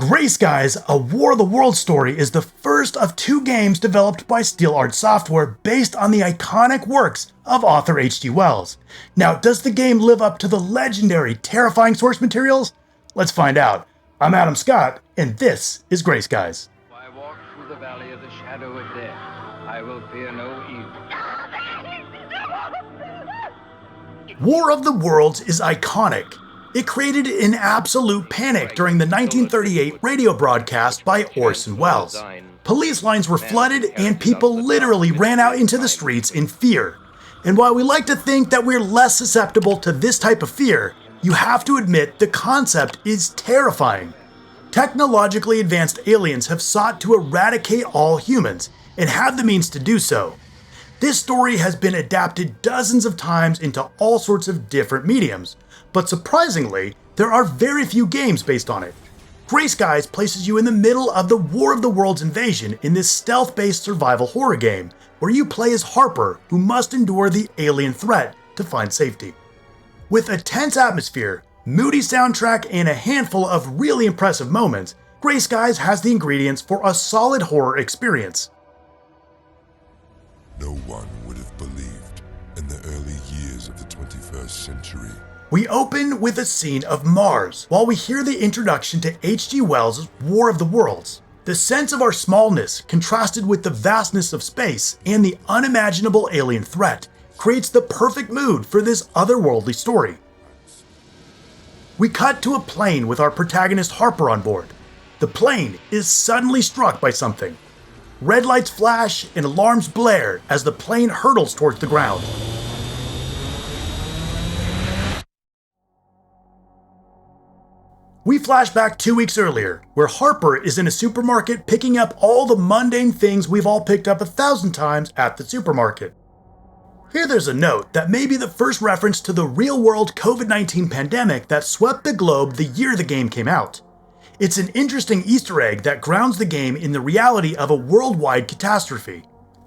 Gray Skies, a War of the Worlds story, is the first of two games developed by Steel Art Software based on the iconic works of author H.G. Wells. Now, does the game live up to the legendary, terrifying source materials? Let's find out. I'm Adam Scott, and this is Gray Skies. I walk through the valley of the shadow of death. I will fear no evil. War of the Worlds is iconic. It created an absolute panic during the 1938 radio broadcast by Orson Welles. Police lines were flooded and people literally ran out into the streets in fear. And while we like to think that we're less susceptible to this type of fear, you have to admit the concept is terrifying. Technologically advanced aliens have sought to eradicate all humans and have the means to do so. This story has been adapted dozens of times into all sorts of different mediums, but surprisingly, there are very few games based on it. Gray Skies places you in the middle of the War of the Worlds invasion in this stealth-based survival horror game, where you play as Harper, who must endure the alien threat to find safety. With a tense atmosphere, moody soundtrack, and a handful of really impressive moments, Gray Skies has the ingredients for a solid horror experience. No one would have believed in the early years of the 21st century. We open with a scene of Mars, while we hear the introduction to H.G. Wells' War of the Worlds. The sense of our smallness, contrasted with the vastness of space and the unimaginable alien threat, creates the perfect mood for this otherworldly story. We cut to a plane with our protagonist Harper on board. The plane is suddenly struck by something. Red lights flash and alarms blare as the plane hurtles towards the ground. We flash back 2 weeks earlier, where Harper is in a supermarket picking up all the mundane things we've all picked up 1,000 times at the supermarket. Here there's a note that may be the first reference to the real-world COVID-19 pandemic that swept the globe the year the game came out. It's an interesting Easter egg that grounds the game in the reality of a worldwide catastrophe.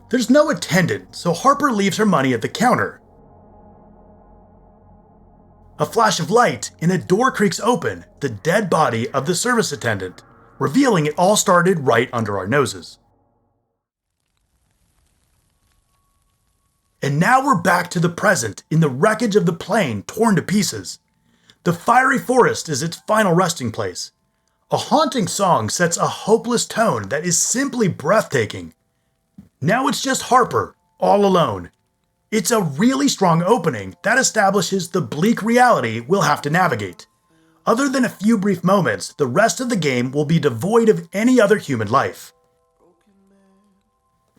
There's no attendant, so Harper leaves her money at the counter. A flash of light and a door creaks open, the dead body of the service attendant, revealing it all started right under our noses. And now we're back to the present in the wreckage of the plane torn to pieces. The fiery forest is its final resting place. A haunting song sets a hopeless tone that is simply breathtaking. Now it's just Harper, all alone. It's a really strong opening that establishes the bleak reality we'll have to navigate. Other than a few brief moments, the rest of the game will be devoid of any other human life.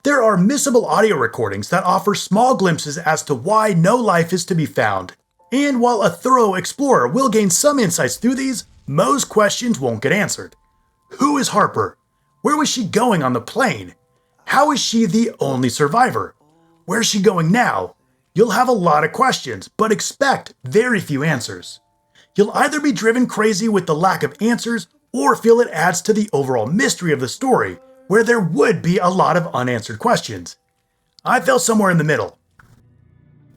There are missable audio recordings that offer small glimpses as to why no life is to be found, and while a thorough explorer will gain some insights through these, most questions won't get answered. Who is Harper? Where was she going on the plane? How is she the only survivor? Where's she going now? You'll have a lot of questions, but expect very few answers. You'll either be driven crazy with the lack of answers, or feel it adds to the overall mystery of the story, where there would be a lot of unanswered questions. I fell somewhere in the middle.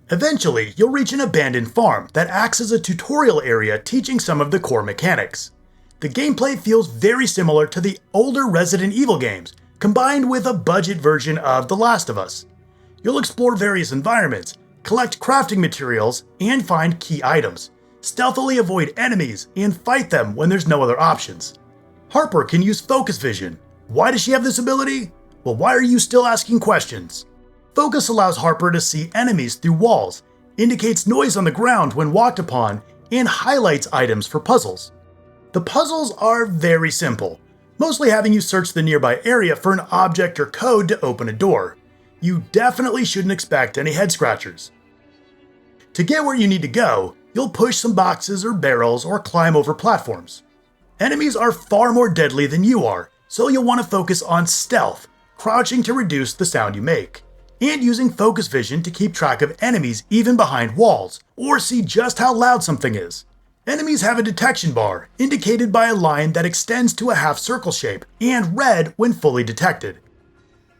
Eventually, you'll reach an abandoned farm that acts as a tutorial area teaching some of the core mechanics. The gameplay feels very similar to the older Resident Evil games, combined with a budget version of The Last of Us. You'll explore various environments, collect crafting materials, and find key items, stealthily avoid enemies, and fight them when there's no other options. Harper can use focus vision. Why does she have this ability? Well, why are you still asking questions? Focus allows Harper to see enemies through walls, indicates noise on the ground when walked upon, and highlights items for puzzles. The puzzles are very simple, mostly having you search the nearby area for an object or code to open a door. You definitely shouldn't expect any head scratchers. To get where you need to go, you'll push some boxes or barrels or climb over platforms. Enemies are far more deadly than you are, so you'll want to focus on stealth, crouching to reduce the sound you make, and using focus vision to keep track of enemies even behind walls, or see just how loud something is. Enemies have a detection bar, indicated by a line that extends to a half-circle shape, and red when fully detected.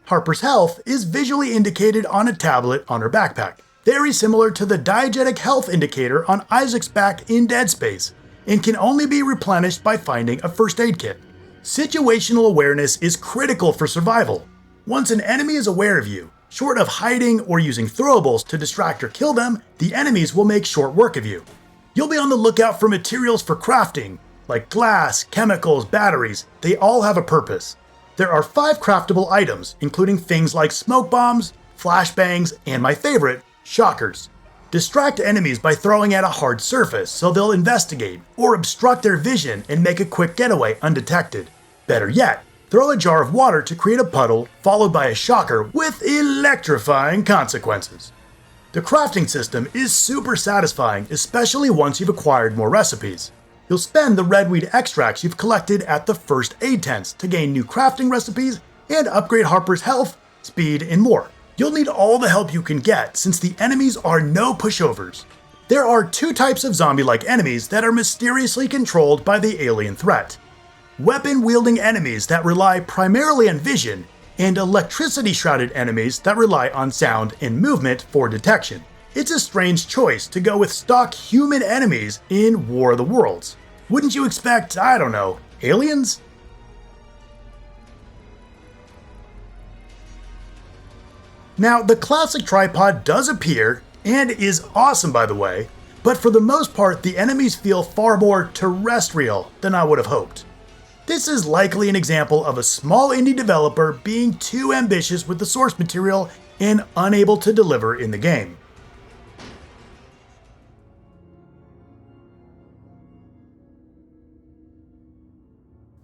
Harper's health is visually indicated on a tablet on her backpack, very similar to the diegetic health indicator on Isaac's back in Dead Space, and can only be replenished by finding a first aid kit. Situational awareness is critical for survival. Once an enemy is aware of you, short of hiding or using throwables to distract or kill them, the enemies will make short work of you. You'll be on the lookout for materials for crafting, like glass, chemicals, batteries. They all have a purpose. There are 5 craftable items, including things like smoke bombs, flashbangs, and my favorite, shockers. Distract enemies by throwing at a hard surface so they'll investigate, or obstruct their vision and make a quick getaway undetected. Better yet, throw a jar of water to create a puddle, followed by a shocker with electrifying consequences. The crafting system is super satisfying, especially once you've acquired more recipes. You'll spend the redweed extracts you've collected at the first aid tents to gain new crafting recipes and upgrade Harper's health, speed, and more. You'll need all the help you can get since the enemies are no pushovers. There are 2 types of zombie-like enemies that are mysteriously controlled by the alien threat. Weapon-wielding enemies that rely primarily on vision, and electricity-shrouded enemies that rely on sound and movement for detection. It's a strange choice to go with stock human enemies in War of the Worlds. Wouldn't you expect, I don't know, aliens? Now, the classic tripod does appear, and is awesome by the way, but for the most part the enemies feel far more terrestrial than I would have hoped. This is likely an example of a small indie developer being too ambitious with the source material and unable to deliver in the game.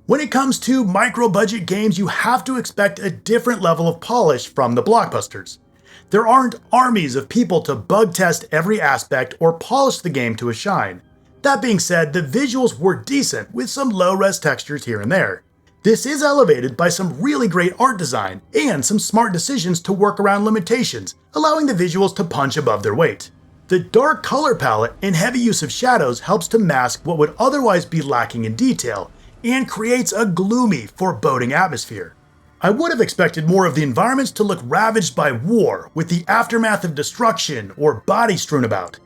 When it comes to micro-budget games, you have to expect a different level of polish from the blockbusters. There aren't armies of people to bug test every aspect or polish the game to a shine. That being said, the visuals were decent with some low-res textures here and there. This is elevated by some really great art design and some smart decisions to work around limitations, allowing the visuals to punch above their weight. The dark color palette and heavy use of shadows helps to mask what would otherwise be lacking in detail, and creates a gloomy, foreboding atmosphere. I would have expected more of the environments to look ravaged by war, with the aftermath of destruction or bodies strewn about.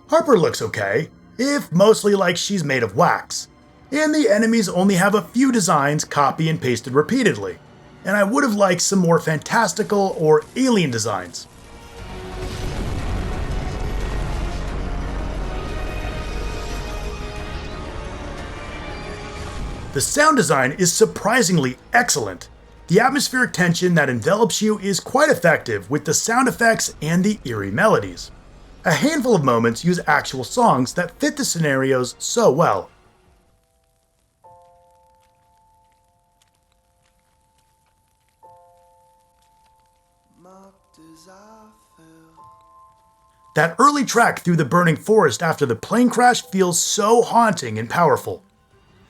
Harper looks okay, if mostly like she's made of wax, and the enemies only have a few designs copy and pasted repeatedly, and I would have liked some more fantastical or alien designs. The sound design is surprisingly excellent. The atmospheric tension that envelops you is quite effective with the sound effects and the eerie melodies. A handful of moments use actual songs that fit the scenarios so well. That early track through the burning forest after the plane crash feels so haunting and powerful.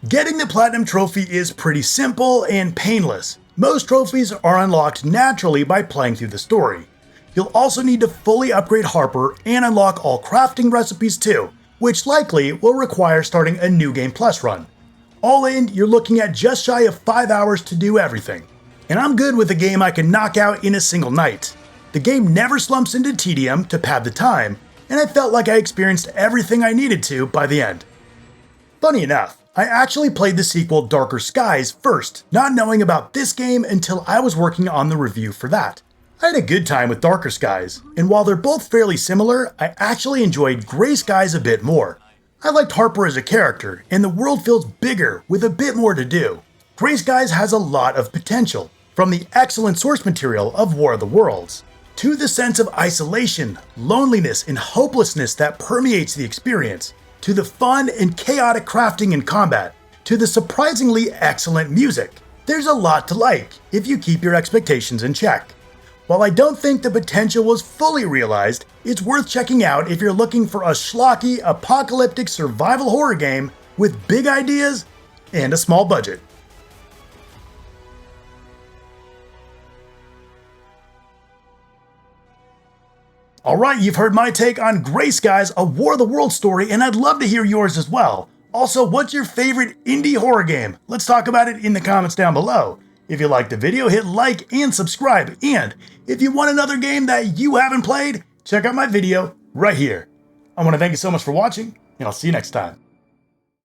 Getting the Platinum Trophy is pretty simple and painless. Most trophies are unlocked naturally by playing through the story. You'll also need to fully upgrade Harper and unlock all crafting recipes too, which likely will require starting a New Game Plus run. All in, you're looking at just shy of 5 hours to do everything. And I'm good with a game I can knock out in a single night. The game never slumps into tedium to pad the time, and I felt like I experienced everything I needed to by the end. Funny enough, I actually played the sequel Darker Skies first, not knowing about this game until I was working on the review for that. I had a good time with Darker Skies, and while they're both fairly similar, I actually enjoyed Gray Skies a bit more. I liked Harper as a character, and the world feels bigger with a bit more to do. Gray Skies has a lot of potential, from the excellent source material of War of the Worlds, to the sense of isolation, loneliness, and hopelessness that permeates the experience, to the fun and chaotic crafting and combat, to the surprisingly excellent music. There's a lot to like if you keep your expectations in check. While I don't think the potential was fully realized, it's worth checking out if you're looking for a schlocky, apocalyptic survival horror game with big ideas and a small budget. Alright, you've heard my take on Gray Skies, a War of the Worlds story, and I'd love to hear yours as well. Also, what's your favorite indie horror game? Let's talk about it in the comments down below. If you liked the video, hit like and subscribe, and if you want another game that you haven't played, check out my video right here. I want to thank you so much for watching, and I'll see you next time.